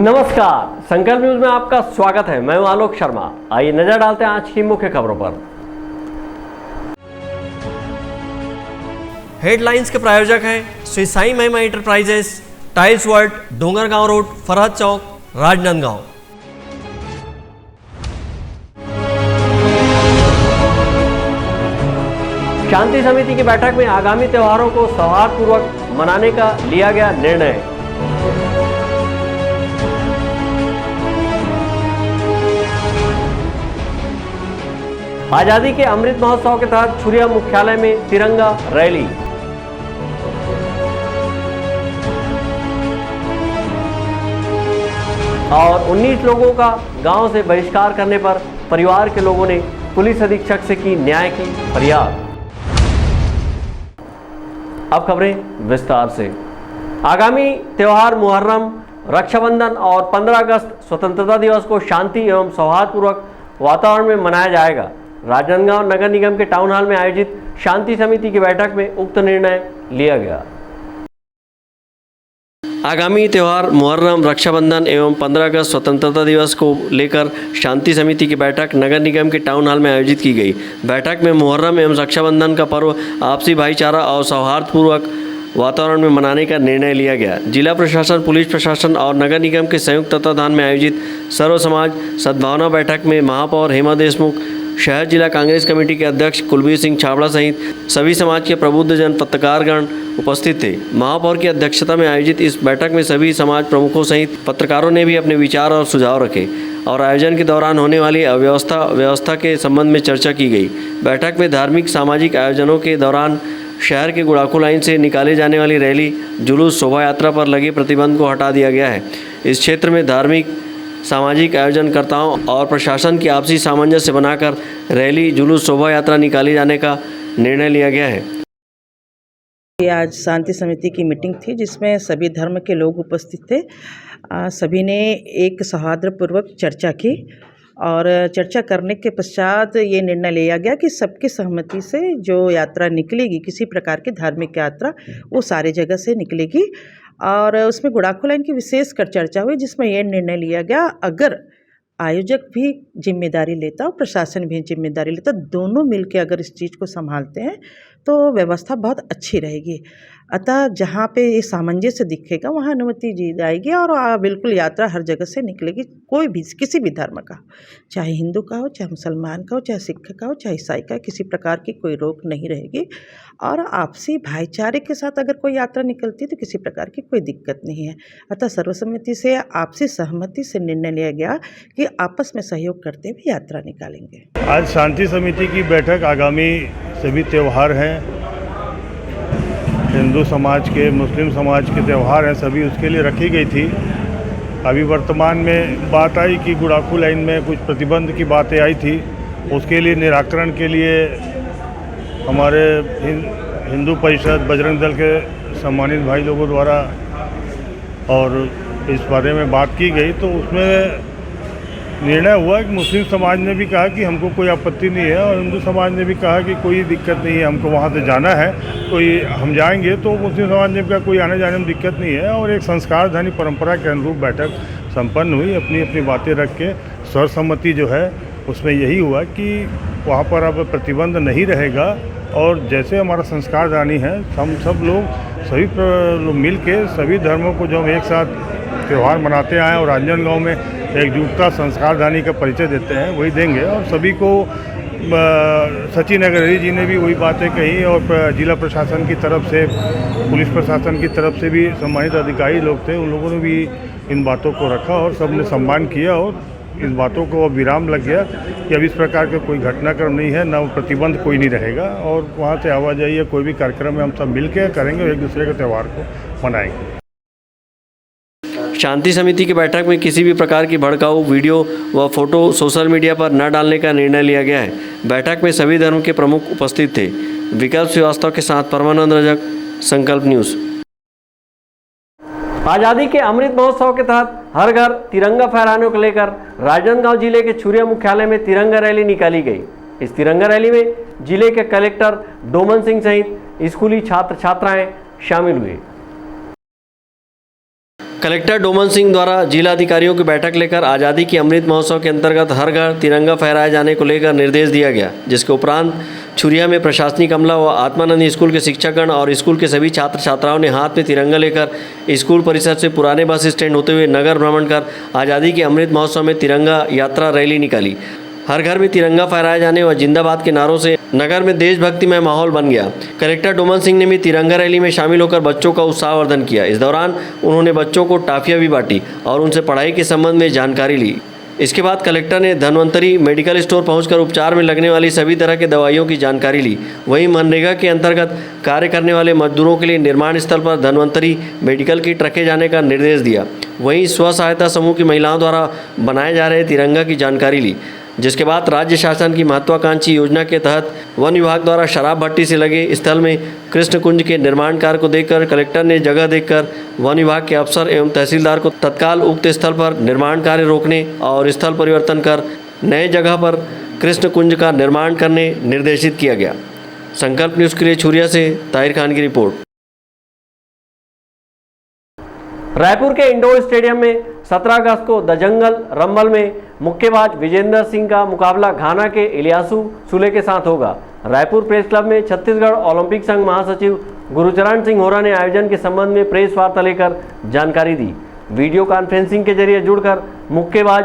नमस्कार, संकल्प न्यूज में आपका स्वागत है। मैं हूं आलोक शर्मा। आइए नजर डालते हैं आज की मुख्य खबरों पर। हेडलाइंस के प्रायोजक हैं Shri Sai Mahima enterprises, tiles world, Dongargaon road, Farhad Chowk, Rajnandgaon. शांति समिति की बैठक में आगामी त्योहारों को सौहार्दपूर्वक मनाने का लिया गया निर्णय। आजादी के अमृत महोत्सव के तहत छुरिया मुख्यालय में तिरंगा रैली। और 19 लोगों का गांव से बहिष्कार करने पर परिवार के लोगों ने पुलिस अधीक्षक से की न्याय की फरियाद। अब खबरें विस्तार से। आगामी त्योहार मुहर्रम, रक्षाबंधन और 15 अगस्त स्वतंत्रता दिवस को शांति एवं सौहार्दपूर्वक वातावरण में मनाया जाएगा। राजनांदगांव नगर निगम के टाउन हॉल में आयोजित शांति समिति की बैठक में उक्त निर्णय लिया गया। आगामी त्योहार मुहर्रम, रक्षाबंधन एवं 15 अगस्त स्वतंत्रता दिवस को लेकर शांति समिति की बैठक नगर निगम के टाउन हॉल में आयोजित की गई। बैठक में मुहर्रम एवं रक्षाबंधन का पर्व आपसी भाईचारा और सौहार्दपूर्वक वातावरण में मनाने का निर्णय लिया गया। जिला प्रशासन, पुलिस प्रशासन और नगर निगम के संयुक्त तत्वाधान में आयोजित सर्व समाज सद्भावना बैठक में महापौर हेमा देशमुख, शहर जिला कांग्रेस कमेटी के अध्यक्ष कुलबीर सिंह छाबड़ा सहित सभी समाज के प्रबुद्धजन पत्रकारगण उपस्थित थे। महापौर की अध्यक्षता में आयोजित इस बैठक में सभी समाज प्रमुखों सहित पत्रकारों ने भी अपने विचार और सुझाव रखे और आयोजन के दौरान होने वाली व्यवस्था के संबंध में चर्चा की गई। बैठक में धार्मिक सामाजिक आयोजनों के दौरान शहर के गुड़ाखू लाइन से निकाले जाने वाली रैली, जुलूस, शोभा यात्रा पर लगे प्रतिबंध को हटा दिया गया है। इस क्षेत्र में धार्मिक सामाजिक आयोजनकर्ताओं और प्रशासन की आपसी सामंजस्य बनाकर रैली, जुलूस, शोभा यात्रा निकाले जाने का निर्णय लिया गया है। आज शांति समिति की मीटिंग थी जिसमें सभी धर्म के लोग उपस्थित थे। सभी ने एक सौहार्दपूर्वक चर्चा की और चर्चा करने के पश्चात ये निर्णय लिया गया कि सबकी सहमति से जो यात्रा निकलेगी, किसी प्रकार की धार्मिक यात्रा, वो सारे जगह से निकलेगी। और उसमें गुड़ाखू लाइन की विशेष कर चर्चा हुई जिसमें यह निर्णय लिया गया, अगर आयोजक भी जिम्मेदारी लेता और प्रशासन भी जिम्मेदारी लेता, दोनों मिलकर अगर इस चीज़ को संभालते हैं तो व्यवस्था बहुत अच्छी रहेगी। अतः जहाँ पे ये सामंजस्य दिखेगा वहाँ अनुमति दी जाएगी और बिल्कुल यात्रा हर जगह से निकलेगी। कोई भी किसी भी धर्म का, चाहे हिंदू का हो, चाहे मुसलमान का हो, चाहे सिख का हो, चाहे ईसाई का, किसी प्रकार की कोई रोक नहीं रहेगी। और आपसी भाईचारे के साथ अगर कोई यात्रा निकलती है तो किसी प्रकार की कोई दिक्कत नहीं है। अतः सर्वसम्मति से, आपसी सहमति से निर्णय लिया गया कि आपस में सहयोग करते हुए यात्रा निकालेंगे। आज शांति समिति की बैठक आगामी सभी त्यौहार हैं, हिंदू समाज के, मुस्लिम समाज के त्यौहार हैं, सभी उसके लिए रखी गई थी। अभी वर्तमान में बात आई कि गुड़ाखू लाइन में कुछ प्रतिबंध की बातें आई थी, उसके लिए निराकरण के लिए हमारे हिंदू परिषद, बजरंग दल के सम्मानित भाई लोगों द्वारा और इस बारे में बात की गई। तो उसमें निर्णय हुआ कि मुस्लिम समाज ने भी कहा कि हमको कोई आपत्ति नहीं है और हिंदू समाज ने भी कहा कि कोई दिक्कत नहीं है, हमको वहाँ से जाना है, कोई हम जाएंगे। तो मुस्लिम समाज ने कहा कोई आने जाने में दिक्कत नहीं है और एक संस्कारधानी परंपरा के अनुरूप बैठक संपन्न हुई। अपनी अपनी बातें रख के सर्वसम्मति जो है उसमें यही हुआ कि वहाँ पर अब प्रतिबंध नहीं रहेगा और जैसे हमारा संस्कारधानी है, हम सब लोग सभी लोग मिल के सभी धर्मों को जो हम एक साथ त्यौहार मनाते आए और राजनांदगांव में एकजुटता संस्कारधानी का परिचय देते हैं वही देंगे। और सभी को सचिन अग्रहरी जी ने भी वही बातें कही और जिला प्रशासन की तरफ से, पुलिस प्रशासन की तरफ से भी सम्मानित अधिकारी लोग थे, उन लोगों ने भी इन बातों को रखा और सबने सम्मान किया और इस बातों को अब विराम लग गया कि अब इस प्रकार का कोई घटनाक्रम नहीं है, न प्रतिबंध कोई नहीं रहेगा और वहाँ से आवाजाही या कोई भी कार्यक्रम में हम सब मिल के करेंगे और एक दूसरे के त्यौहार को मनाएंगे। शांति समिति की बैठक में किसी भी प्रकार की भड़काऊ वीडियो व फोटो सोशल मीडिया पर न डालने का निर्णय लिया गया है। बैठक में सभी धर्म के प्रमुख उपस्थित थे। विकल्प श्रीवास्तव के साथ परमानंद रजक, संकल्प न्यूज। आजादी के अमृत महोत्सव के तहत हर घर तिरंगा फहराने को लेकर राजनांदगांव जिले के छुरिया मुख्यालय में तिरंगा रैली निकाली गई। इस तिरंगा रैली में जिले के कलेक्टर डोमन सिंह सहित स्कूली छात्र छात्राएं शामिल हुए। कलेक्टर डोमन सिंह द्वारा जिलाधिकारियों की बैठक लेकर आज़ादी की अमृत महोत्सव के अंतर्गत हर घर तिरंगा फहराए जाने को लेकर निर्देश दिया गया, जिसके उपरांत छुरिया में प्रशासनिक अमला व आत्मानंद स्कूल के शिक्षकगण और स्कूल के सभी छात्र छात्राओं ने हाथ में तिरंगा लेकर स्कूल परिसर से पुराने बस स्टैंड होते हुए नगर भ्रमण कर आज़ादी के अमृत महोत्सव में तिरंगा यात्रा रैली निकाली। हर घर में तिरंगा फहराए जाने व जिंदाबाद के नारों से नगर में देशभक्तिमय माहौल बन गया। कलेक्टर डोमन सिंह ने भी तिरंगा रैली में शामिल होकर बच्चों का उत्साहवर्धन किया। इस दौरान उन्होंने बच्चों को टाफियाँ भी बांटी और उनसे पढ़ाई के संबंध में जानकारी ली। इसके बाद कलेक्टर ने धन्वंतरी मेडिकल स्टोर पहुंचकर उपचार में लगने वाली सभी तरह के दवाइयों की जानकारी ली। वहीं मनरेगा के अंतर्गत कार्य करने वाले मजदूरों के लिए निर्माण स्थल पर धन्वंतरी मेडिकल किट रखे जाने का निर्देश दिया। वहीं स्व सहायता समूह की महिलाओं द्वारा बनाए जा रहे तिरंगा की जानकारी ली, जिसके बाद राज्य शासन की महत्वाकांक्षी योजना के तहत वन विभाग द्वारा शराब भट्टी से लगे स्थल में कृष्ण कुंज के निर्माण कार्य को देखकर कलेक्टर ने जगह देखकर वन विभाग के अफसर एवं तहसीलदार को तत्काल उक्त स्थल पर निर्माण कार्य रोकने और स्थल परिवर्तन कर नए जगह पर कृष्ण कुंज का निर्माण करने निर्देशित किया गया। संकल्प न्यूज़ के लिए छुरिया से ताहिर खान की रिपोर्ट। रायपुर के इंडोर स्टेडियम में 17 अगस्त को द जंगल रंबल में मुक्केबाज विजेंद्र सिंह का मुकाबला घाना के इलियासु सूले के साथ होगा। रायपुर प्रेस क्लब में छत्तीसगढ़ ओलंपिक संघ महासचिव गुरुचरण सिंह होरा ने आयोजन के संबंध में प्रेस वार्ता लेकर जानकारी दी। वीडियो कॉन्फ्रेंसिंग के जरिए जुड़कर मुक्केबाज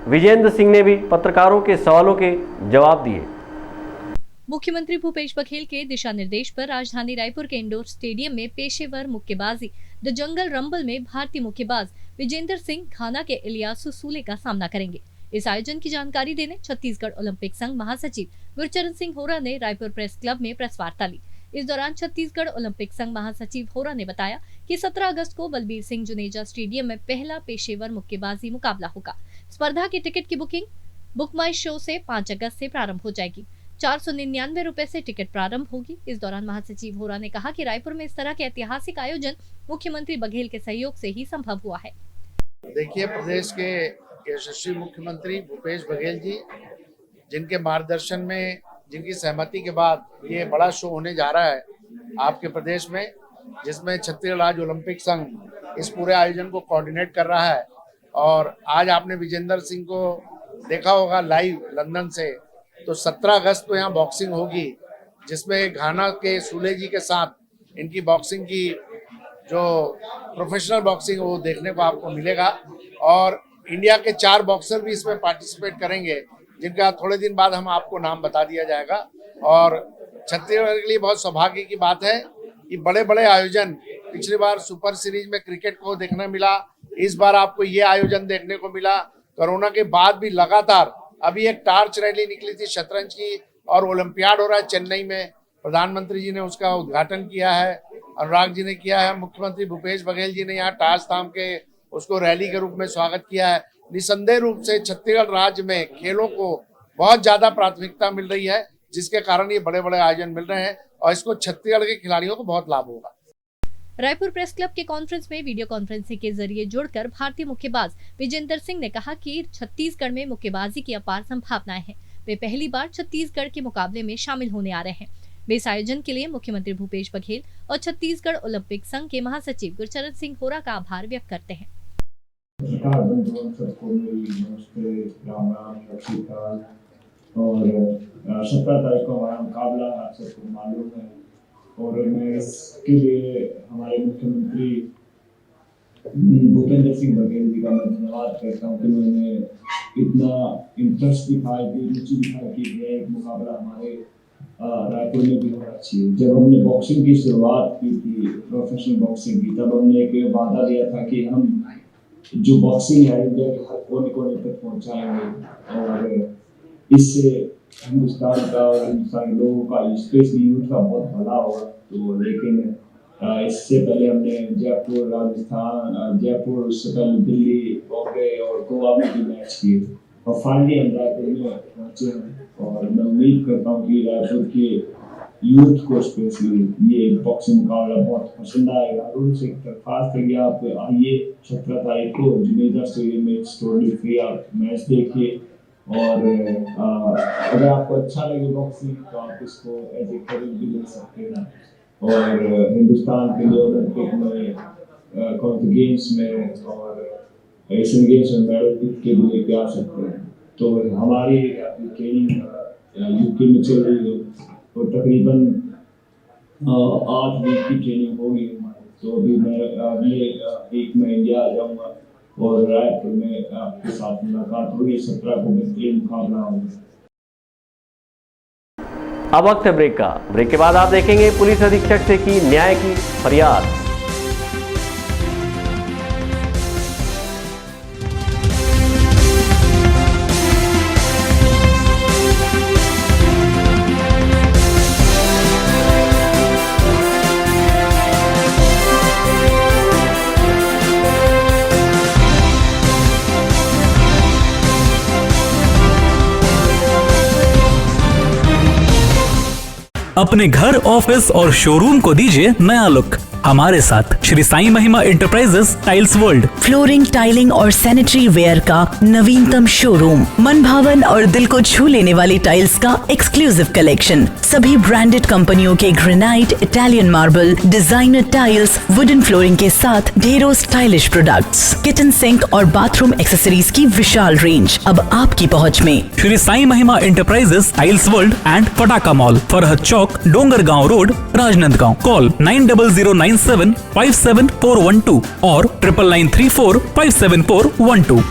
विजेंद्र सिंह ने भी पत्रकारों के सवालों के जवाब दिए। मुख्यमंत्री भूपेश बघेल के दिशा निर्देश पर राजधानी रायपुर के इंडोर स्टेडियम में पेशेवर मुक्केबाजी द जंगल रंबल में भारतीय मुक्केबाज विजेंद्र सिंह घाना के इलियासु सूले का सामना करेंगे। इस आयोजन की जानकारी देने छत्तीसगढ़ ओलंपिक संघ महासचिव गुरुचरण सिंह होरा ने रायपुर प्रेस क्लब में प्रेस वार्ता ली। इस दौरान छत्तीसगढ़ ओलंपिक संघ महासचिव होरा ने बताया कि 17 अगस्त को बलबीर सिंह जुनेजा स्टेडियम में पहला पेशेवर मुक्केबाजी मुकाबला होगा। स्पर्धा की टिकट की बुकिंग बुक माई शो से 5 अगस्त से प्रारंभ हो जाएगी। 499 रुपए से टिकट प्रारंभ होगी। इस दौरान महासचिव होरा ने कहा कि रायपुर में इस तरह के ऐतिहासिक आयोजन मुख्यमंत्री बघेल के सहयोग से ही संभव हुआ है। देखिए, प्रदेश के यशस्वी मुख्यमंत्री भूपेश बघेल जी, जिनके मार्गदर्शन में, जिनकी सहमति के बाद ये बड़ा शो होने जा रहा है आपके प्रदेश में, जिसमें छत्तीसगढ़ राज्य ओलंपिक संघ इस पूरे आयोजन को कोऑर्डिनेट कर रहा है। और आज आपने विजेंद्र सिंह को देखा होगा लाइव लंदन से। तो 17 अगस्त को यहाँ बॉक्सिंग होगी, जिसमें घाना के सूले जी के साथ इनकी बॉक्सिंग की जो प्रोफेशनल बॉक्सिंग वो देखने को आपको मिलेगा। और इंडिया के 4 बॉक्सर भी इसमें पार्टिसिपेट करेंगे, जिनका थोड़े दिन बाद हम आपको नाम बता दिया जाएगा। और छत्तीसगढ़ के लिए बहुत सौभाग्य की बात है कि बड़े बड़े आयोजन, पिछली बार सुपर सीरीज में क्रिकेट को देखने मिला, इस बार आपको ये आयोजन देखने को मिला। कोरोना के बाद भी लगातार अभी एक टार्च रैली निकली थी शतरंज की, और ओलंपियाड हो रहा है चेन्नई में। प्रधानमंत्री जी ने उसका उद्घाटन किया है, अनुराग जी ने किया है, मुख्यमंत्री भूपेश बघेल जी ने यहाँ टार्च थाम के उसको रैली के रूप में स्वागत किया है। निसंदेह रूप से छत्तीसगढ़ राज्य में खेलों को बहुत ज्यादा प्राथमिकता मिल रही है, जिसके कारण ये बड़े बड़े आयोजन मिल रहे हैं और इसको छत्तीसगढ़ के खिलाड़ियों को बहुत लाभ होगा। रायपुर प्रेस क्लब के कॉन्फ्रेंस में वीडियो कॉन्फ्रेंसिंग के जरिए जुड़कर भारतीय मुक्केबाज विजेंद्र सिंह ने कहा कि छत्तीसगढ़ में मुक्केबाजी की अपार संभावनाएं हैं। वे पहली बार छत्तीसगढ़ के मुकाबले में शामिल होने आ रहे हैं। वे इस आयोजन के लिए मुख्यमंत्री भूपेश बघेल और छत्तीसगढ़ ओलंपिक संघ के महासचिव गुरुचरण सिंह होरा का आभार व्यक्त करते हैं। और 17 तारीख को हमारा मुकाबला आप सबको मालूम है, और मैं इसके लिए हमारे मुख्यमंत्री भूपेंद्र सिंह बघेल जी का मैं धन्यवाद करता हूँ कि उन्होंने इतना इंटरेस्ट दिखाया, रुचि दिखाई कि यह एक मुकाबला हमारे रायपुर में भी होना चाहिए। जब हमने बॉक्सिंग की शुरुआत की थी, प्रोफेशनल बॉक्सिंग की, तब हमने एक वादा दिया था कि हम जो बॉक्सिंग है इंडिया के हर कोने कोने तक पहुँचाएंगे, और इससे हिंदुस्तान का और हिंदुस्तान के लोगों का, स्पेशली यूथ का बहुत भला होगा। तो लेकिन इससे पहले हमने जयपुर, राजस्थान, जयपुर, उससे पहले दिल्ली, बॉम्बे और गोवा में भी मैच किए, और फाइनली हम रायपुर में पहुँचे हैं। और मैं उम्मीद करता हूँ कि रायपुर के यूथ को स्पेशली ये बॉक्सिंग मुकाबला बहुत पसंद आएगा। और उनसे खास करके आप आइए 17 तारीख को जुनेजा स्टेडियम में टोटली फ्री आप मैच देखिए, और अगर आपको अच्छा लगे बॉक्सिंग तो आप इसको एज ए करियर भी ले सकते हैं। और हिंदुस्तान के लिए ओलंपिक में कॉमन गेम्स में और एशियन गेम्स में मेडल के लिए लेके आ सकते हैं। तो हमारी ट्रेनिंग यूके में चल रही है और तकरीबन 8 वीक की ट्रेनिंग होगी हमारी। तो अभी मैं अगले वीक में इंडिया आ जाऊँगा और रायपुर में आपके साथ मुलाकात होगी। 17 को बेहतरीन मुकाबला होगा। अब वक्त है ब्रेक का। ब्रेक के बाद आप देखेंगे पुलिस अधीक्षक से की न्याय की फरियाद। अपने घर, ऑफिस और शोरूम को दीजिए नया लुक हमारे साथ Shri Sai Mahima enterprises tiles world. Flooring, tiling और सैनिटरी वेयर का नवीनतम शोरूम, मन भावन और दिल को छू लेने वाली टाइल्स का एक्सक्लूसिव कलेक्शन, सभी ब्रांडेड कंपनियों के granite, Italian marble, designer tiles, wooden flooring के साथ ढेरों स्टाइलिश प्रोडक्ट्स, किचन सिंक और बाथरूम एक्सेसरीज की विशाल रेंज अब आपकी पहुंच में। Shri Sai Mahima enterprises tiles world and Pataka mall, Farhad Chowk, Dongargaon road, Rajnandgaon. Call 9009757412 और 9993457412।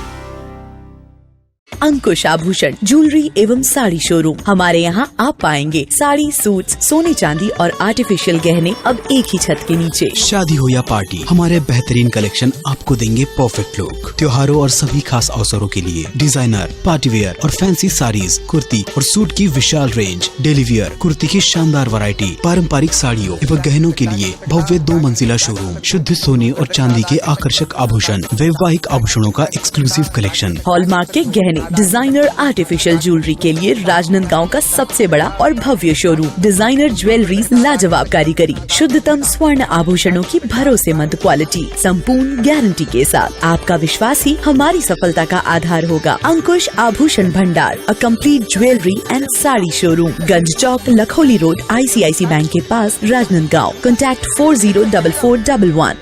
अंकुश आभूषण ज्वेलरी एवं साड़ी शोरूम। हमारे यहाँ आप पाएंगे साड़ी, सूट्स, सोने चांदी और आर्टिफिशियल गहने अब एक ही छत के नीचे। शादी हो या पार्टी, हमारे बेहतरीन कलेक्शन आपको देंगे परफेक्ट लुक। त्योहारों और सभी खास अवसरों के लिए डिजाइनर, पार्टी वेयर और फैंसी साड़ीज, कुर्ती और सूट की विशाल रेंज, डेली वियर कुर्ती की शानदार वैरायटी, पारंपरिक साड़ियों एवं गहनों के लिए भव्य 2 मंजिला शोरूम, शुद्ध सोने और चांदी के आकर्षक आभूषण, वैवाहिक आभूषणों का एक्सक्लूसिव कलेक्शन, हॉलमार्क के गहने, डिजाइनर आर्टिफिशियल ज्वेलरी के लिए राजनांदगांव का सबसे बड़ा और भव्य शोरूम। डिजाइनर ज्वेलरी, लाजवाब कारीगरी, शुद्धतम स्वर्ण आभूषणों की भरोसेमंद क्वालिटी, संपूर्ण गारंटी के साथ। आपका विश्वास ही हमारी सफलता का आधार होगा। अंकुश आभूषण भंडार, a complete jewellery and sari showroom, Ganj Chowk, Lakholi road, ICIC bank के पास, राजनांदगांव। कॉन्टैक्ट 404411।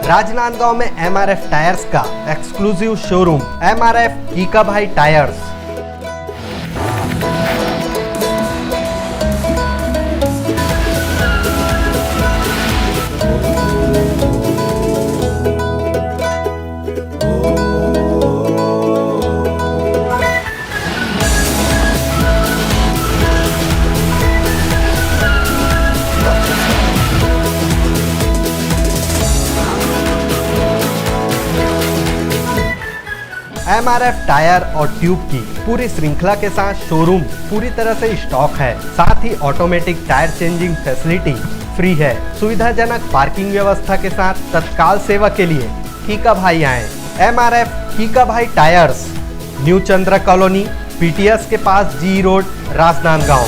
राजनांदगांव में MRF टायर्स का एक्सक्लूसिव शोरूम, MRF कीका भाई टायर्स। MRF टायर और ट्यूब की पूरी श्रृंखला के साथ शोरूम पूरी तरह से स्टॉक है। साथ ही automatic tyre changing facility free है। सुविधाजनक पार्किंग व्यवस्था के साथ तत्काल सेवा के लिए कीका भाई आए। MRF कीका भाई टायर्स, न्यू चंद्र कॉलोनी, PTS के पास, जी रोड, राजनांदगांव।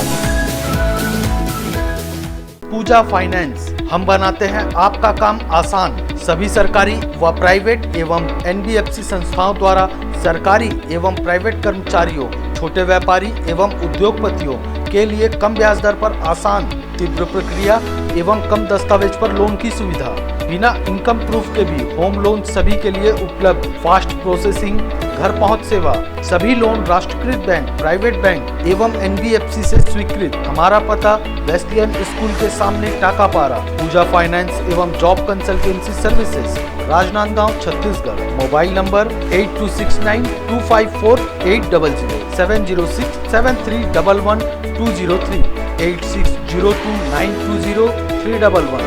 पूजा फाइनेंस, हम बनाते हैं आपका काम आसान। सभी सरकारी व प्राइवेट एवं NBFC संस्थाओं द्वारा सरकारी एवं प्राइवेट कर्मचारियों, छोटे व्यापारी एवं उद्योगपतियों के लिए कम ब्याज दर पर आसान, तीव्र प्रक्रिया एवं कम दस्तावेज पर लोन की सुविधा। बिना इनकम प्रूफ के भी होम लोन सभी के लिए उपलब्ध। फास्ट प्रोसेसिंग, घर पहुंच सेवा। सभी लोन राष्ट्रीयकृत बैंक, प्राइवेट बैंक एवं NBFC से स्वीकृत। हमारा पता वेस्लियन स्कूल के सामने टाकापारा। पूजा फाइनेंस एवं job consultancy services, Rajnandgaon, Chhattisgarh. Mobile number 8269254800, 70673111203, 8602920311,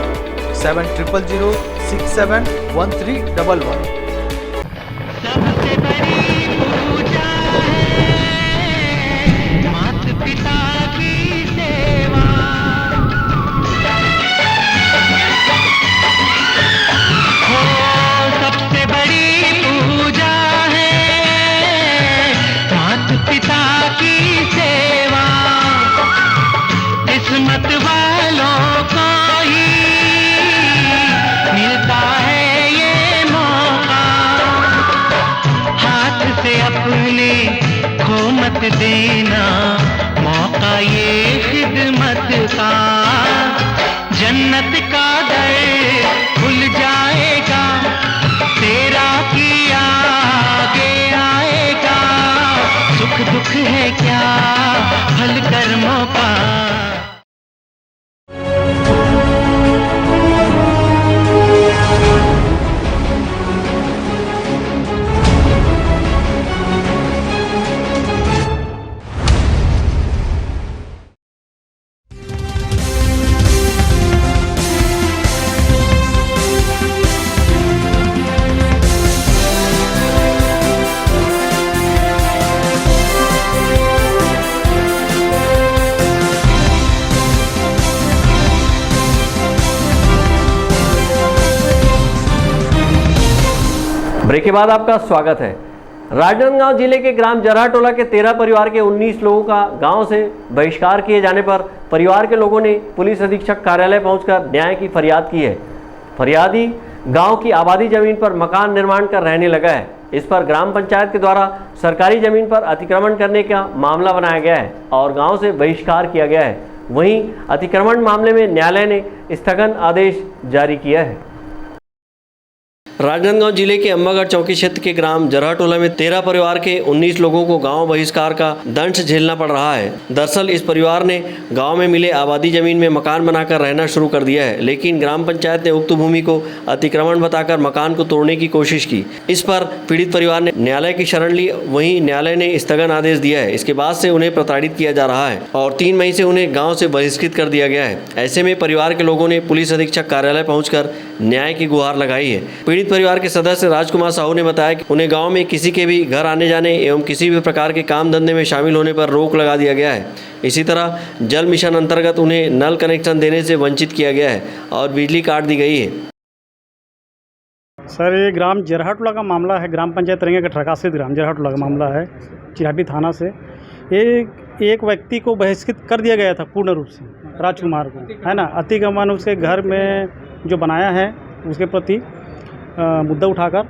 7000671311। किस्मत वालों को ही मिलता है ये मौका, हाथ से अपने खो मत देना, मौका ये खिदमत का। जन्नत मेहनत का दर खुल जाएगा, तेरा किया आगे आएगा, सुख दुख है क्या फल कर्मों का। ब्रेक के बाद आपका स्वागत है। राजनांदगांव जिले के ग्राम जरहाटोला के 13 परिवार के 19 लोगों का गांव से बहिष्कार किए जाने पर परिवार के लोगों ने पुलिस अधीक्षक कार्यालय पहुंचकर न्याय की फरियाद की है। फरियादी गांव की आबादी जमीन पर मकान निर्माण कर रहने लगा है। इस पर ग्राम पंचायत के द्वारा सरकारी जमीन पर अतिक्रमण करने का मामला बनाया गया है और गाँव से बहिष्कार किया गया है। वहीं अतिक्रमण मामले में न्यायालय ने स्थगन आदेश जारी किया है। राजनांदगांव जिले के अम्बागढ़ चौकी क्षेत्र के ग्राम जरहाटोला में 13 परिवार के 19 लोगों को गांव बहिष्कार का दंश झेलना पड़ रहा है। दरअसल इस परिवार ने गांव में मिले आबादी जमीन में मकान बनाकर रहना शुरू कर दिया है, लेकिन ग्राम पंचायत ने उक्त भूमि को अतिक्रमण बताकर मकान को तोड़ने की कोशिश की। इस पर पीड़ित परिवार ने न्यायालय की शरण ली। वहीं न्यायालय ने स्थगन आदेश दिया है। इसके बाद से उन्हें प्रताड़ित किया जा रहा है और 3 मई से उन्हें गाँव से बहिष्कृत कर दिया गया है। ऐसे में परिवार के लोगों ने पुलिस अधीक्षक कार्यालय पहुँचकर न्याय की गुहार लगाई है। पीड़ित परिवार के सदस्य राजकुमार साहू ने बताया कि उन्हें गांव में किसी के भी घर आने जाने एवं किसी भी प्रकार के काम धंधे में शामिल होने पर रोक लगा दिया गया है। इसी तरह जल मिशन अंतर्गत उन्हें नल कनेक्शन देने से वंचित किया गया है और बिजली काट दी गई है। सर, ये ग्राम जरहाटोला का मामला है। ग्राम पंचायत रेंगे का ठरकासित ग्राम जरहाटोला का मामला है, चिरापी थाना से। एक व्यक्ति को बहिष्कृत कर दिया गया था पूर्ण रूप से, राजकुमार को, है ना। अतिक्रमण उसके घर में जो बनाया है उसके प्रति मुद्दा उठाकर,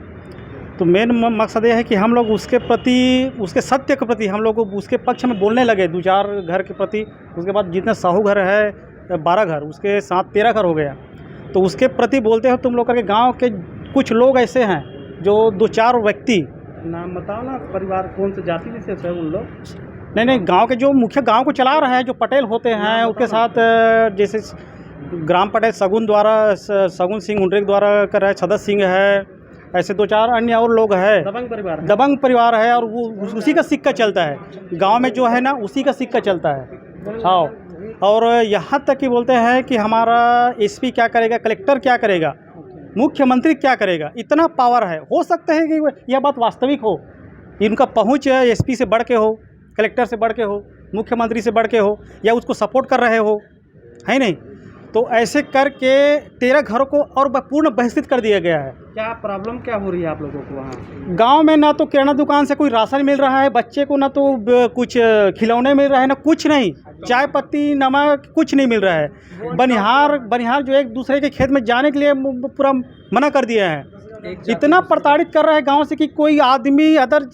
तो मेन मकसद यह है कि हम लोग उसके प्रति, उसके सत्य के प्रति हम लोग उसके पक्ष में बोलने लगे 2-4 घर के प्रति। उसके बाद जितने साहू घर है 12 घर, उसके साथ 13 घर हो गया, तो उसके प्रति बोलते हो तुम लोग करके। गांव के कुछ लोग ऐसे हैं जो 2-4 व्यक्ति, नाम बताओ ना, परिवार कौन से जाति विशेष है उन लोग? नहीं, गांव के जो मुख्य गांव को चला रहे हैं, जो पटेल होते हैं, उसके साथ जैसे ग्राम पटेल सगुन सिंह उंडरेक द्वारा कर रहे हैं, सदस्य सिंह है, ऐसे 2-4 अन्य और लोग हैं। दबंग परिवार है और वो उसी का सिक्का चलता है गांव में, जो है ना, उसी का सिक्का चलता है। हाँ, और यहाँ तक कि बोलते हैं कि हमारा एसपी क्या करेगा, कलेक्टर क्या करेगा, मुख्यमंत्री क्या करेगा, इतना पावर है। हो सकता है कि यह बात वास्तविक हो, इनका पहुँच एसपी से बढ़ के हो, कलेक्टर से बढ़ के हो, मुख्यमंत्री से बढ़ के हो, या उसको सपोर्ट कर रहे हो, है नहीं। तो ऐसे करके 13 घरों को और पूर्ण बहिष्कृत कर दिया गया है। क्या प्रॉब्लम क्या हो रही है आप लोगों को वहाँ गांव में? ना तो किराना दुकान से कोई राशन मिल रहा है बच्चे को, ना तो कुछ खिलौने मिल रहे हैं, ना कुछ नहीं, चाय पत्ती नमक कुछ नहीं मिल रहा है। बनिहार जो एक दूसरे के खेत में जाने के लिए पूरा मना कर दिया है। इतना प्रताड़ित कर रहा है गाँव से कि कोई आदमी अदर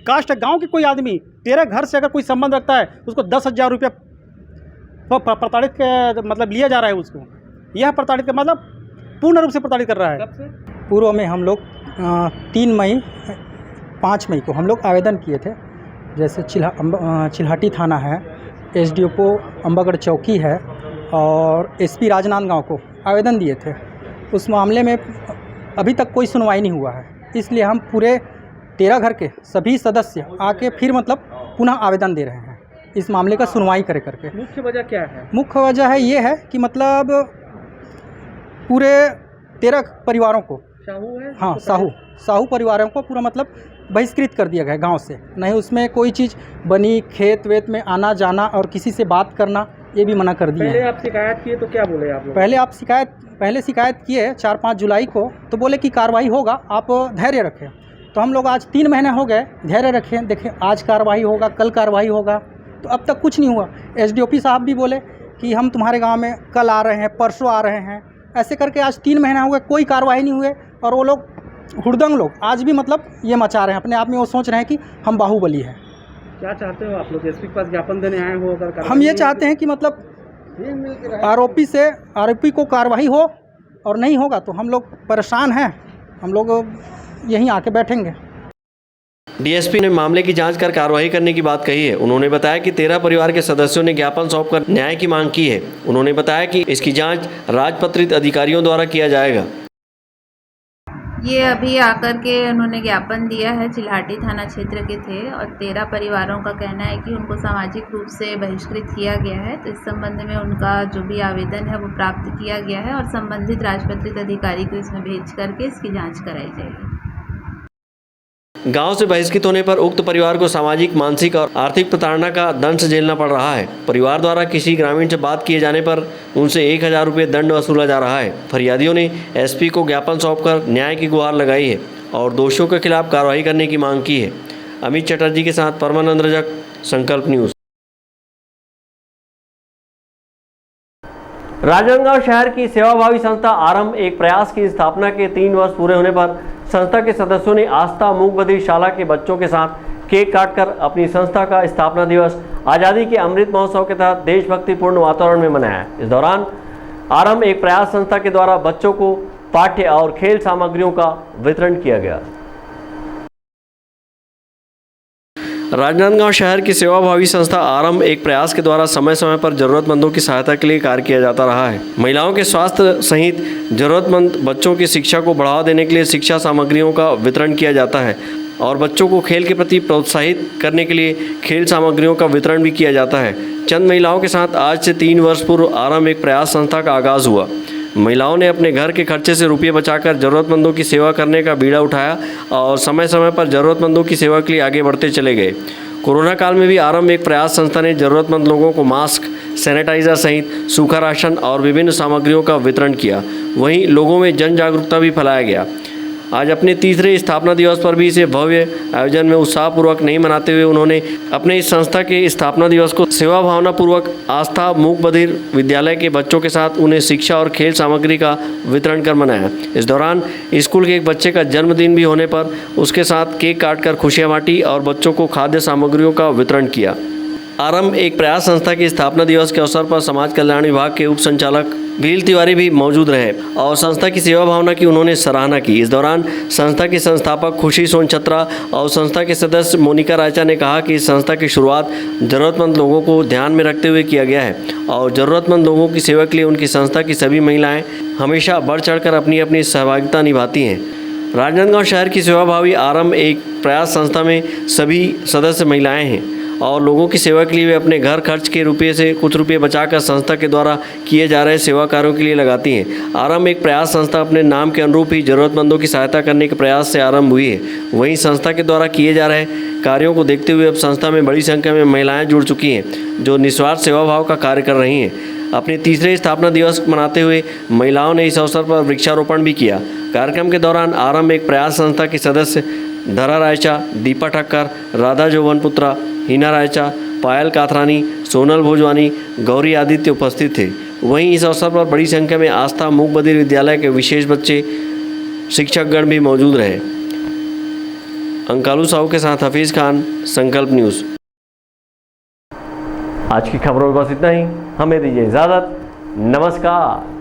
कास्ट गाँव के कोई आदमी 13 घर से अगर कोई संबंध रखता है, उसको 10,000 रुपया प्रताड़ित मतलब लिया जा रहा है उसको। यह प्रताड़ित का मतलब पूर्ण रूप से प्रताड़ित कर रहा है। पूर्व में हम लोग 3 मई 5 मई को हम लोग आवेदन किए थे। जैसे चिल्हाटी थाना है, एसडीओ अम्बागढ़ चौकी है और एसपी राजनांदगांव को आवेदन दिए थे। उस मामले में अभी तक कोई सुनवाई नहीं हुआ है, इसलिए हम पूरे 13 घर के सभी सदस्य आके फिर मतलब पुनः आवेदन दे रहे हैं इस मामले का सुनवाई करके। मुख्य वजह क्या है? मुख्य वजह है ये है कि मतलब पूरे 13 परिवारों को, हाँ, साहू परिवारों को पूरा मतलब बहिष्कृत कर दिया गया गांव से। नहीं उसमें कोई चीज़ बनी, खेत वेत में आना जाना और किसी से बात करना, ये भी मना कर दिया। पहले आप शिकायत किए तो क्या बोले आप लोग? पहले शिकायत किए 4-5 जुलाई को, तो बोले कि कार्रवाई होगा, आप धैर्य रखें। तो हम लोग आज 3 महीने हो गए, धैर्य रखें, देखें आज कार्रवाई होगा, कल कार्रवाई होगा, तो अब तक कुछ नहीं हुआ। एसडीओपी साहब भी बोले कि हम तुम्हारे गांव में कल आ रहे हैं, परसों आ रहे हैं, ऐसे करके आज 3 महीने हो गए, कोई कार्रवाई नहीं हुए। और वो लोग हुड़दंग लोग आज भी मतलब ये मचा रहे हैं अपने आप में, वो सोच रहे हैं कि हम बाहुबली हैं। क्या चाहते हो आप लोग? एसपी के पास ज्ञापन देने आए हो? अगर हम ये चाहते हैं कि मतलब आरोपी को कार्रवाई हो, और नहीं होगा तो हम लोग परेशान हैं, हम लोग यहीं आके बैठेंगे। डीएसपी ने मामले की जांच कर कार्रवाई करने की बात कही है। उन्होंने बताया कि 13 परिवार के सदस्यों ने ज्ञापन सौंपकर न्याय की मांग की है। उन्होंने बताया कि इसकी जांच राजपत्रित अधिकारियों द्वारा किया जाएगा। ये अभी आकर के उन्होंने ज्ञापन दिया है, चिल्हाटी थाना क्षेत्र के थे और 13 परिवारों का कहना है कि उनको सामाजिक रूप से बहिष्कृत किया गया है। तो इस संबंध में उनका जो भी आवेदन है वो प्राप्त किया गया है और संबंधित राजपत्रित अधिकारी को इसमें भेज करके इसकी जांच कराई जाएगी। गांव से बहिष्कृत होने पर उक्त परिवार को सामाजिक, मानसिक और आर्थिक प्रताड़ना का दंश झेलना पड़ रहा है। परिवार द्वारा किसी ग्रामीण से बात किए जाने पर उनसे 1000 रुपये दंड वसूला जा रहा है। फरियादियों ने एसपी को ज्ञापन सौंपकर न्याय की गुहार लगाई है और दोषियों के खिलाफ कार्रवाई करने की मांग की है। अमित चटर्जी के साथ परमानंद रजक, संकल्प न्यूज़। राजनांदगांव शहर की सेवाभावी संस्था आरंभ एक प्रयास की स्थापना के 3 वर्ष पूरे होने पर संस्था के सदस्यों ने आस्था मूक बधिर शाला के बच्चों के साथ केक काटकर अपनी संस्था का स्थापना दिवस आज़ादी के अमृत महोत्सव के तहत देशभक्तिपूर्ण वातावरण में मनाया। इस दौरान आरंभ एक प्रयास संस्था के द्वारा बच्चों को पाठ्य और खेल सामग्रियों का वितरण किया गया। राजनांदगांव शहर की सेवाभावी संस्था आरंभ एक प्रयास के द्वारा समय समय पर जरूरतमंदों की सहायता के लिए कार्य किया जाता रहा है। महिलाओं के स्वास्थ्य सहित जरूरतमंद बच्चों की शिक्षा को बढ़ावा देने के लिए शिक्षा सामग्रियों का वितरण किया जाता है और बच्चों को खेल के प्रति प्रोत्साहित करने के लिए खेल सामग्रियों का वितरण भी किया जाता है। चंद महिलाओं के साथ आज से 3 वर्ष पूर्व आरंभ एक प्रयास संस्था का आगाज हुआ। महिलाओं ने अपने घर के खर्चे से रुपये बचाकर ज़रूरतमंदों की सेवा करने का बीड़ा उठाया और समय समय पर ज़रूरतमंदों की सेवा के लिए आगे बढ़ते चले गए। कोरोना काल में भी आरंभ एक प्रयास संस्था ने ज़रूरतमंद लोगों को मास्क, सैनिटाइजर सहित सूखा राशन और विभिन्न सामग्रियों का वितरण किया। वहीं लोगों में जन जागरूकता भी फैलाया गया। आज अपने तीसरे स्थापना दिवस पर भी इसे भव्य आयोजन में उत्साहपूर्वक नहीं मनाते हुए उन्होंने अपने इस संस्था के स्थापना दिवस को सेवा भावना पूर्वक आस्था मूक बधिर विद्यालय के बच्चों के साथ उन्हें शिक्षा और खेल सामग्री का वितरण कर मनाया। इस दौरान स्कूल के एक बच्चे का जन्मदिन भी होने पर उसके साथ केक काटकर खुशियाँ बांटी और बच्चों को खाद्य सामग्रियों का वितरण किया। आरंभ एक प्रयास संस्था के स्थापना दिवस के अवसर पर समाज कल्याण विभाग के उप संचालक वील तिवारी भी मौजूद रहे और संस्था की सेवा भावना की उन्होंने सराहना की। इस दौरान संस्था के संस्थापक खुशी सोनछत्रा और संस्था के सदस्य मोनिका रायचा ने कहा कि इस संस्था की शुरुआत ज़रूरतमंद लोगों को ध्यान में रखते हुए किया गया है और ज़रूरतमंद लोगों की सेवा के लिए उनकी संस्था की सभी महिलाएँ हमेशा बढ़ चढ़कर अपनी अपनी सहभागिता निभाती हैं। राजनांदगांव शहर की सेवाभावी आरंभ एक प्रयास संस्था में सभी सदस्य महिलाएँ हैं और लोगों की सेवा के लिए वे अपने घर खर्च के रुपये से कुछ रुपये बचाकर संस्था के द्वारा किए जा रहे सेवा कार्यों के लिए लगाती हैं। आरंभ एक प्रयास संस्था अपने नाम के अनुरूप ही ज़रूरतमंदों की सहायता करने के प्रयास से आरंभ हुई है। वहीं संस्था के द्वारा किए जा रहे कार्यों को देखते हुए अब संस्था में बड़ी संख्या में महिलाएं जुड़ चुकी हैं जो निस्वार्थ सेवा भाव का कार्य कर रही हैं। अपने तीसरे स्थापना दिवस मनाते हुए महिलाओं ने इस अवसर पर वृक्षारोपण भी किया। कार्यक्रम के दौरान आरंभ एक प्रयास संस्था के सदस्य धरा रायचा, दीपा ठक्कर, राधा जोवनपुत्रा, हिना रायचा, पायल काथरानी, सोनल भोजवानी, गौरी आदित्य उपस्थित थे। वहीं इस अवसर पर बड़ी संख्या में आस्था मूक बधिर विद्यालय के विशेष बच्चे, शिक्षकगण भी मौजूद रहे। अंकालू साहू के साथ हफीज़ खान, संकल्प न्यूज़। आज की खबरों में बस इतना ही। हमें दीजिए इजाज़त। नमस्कार।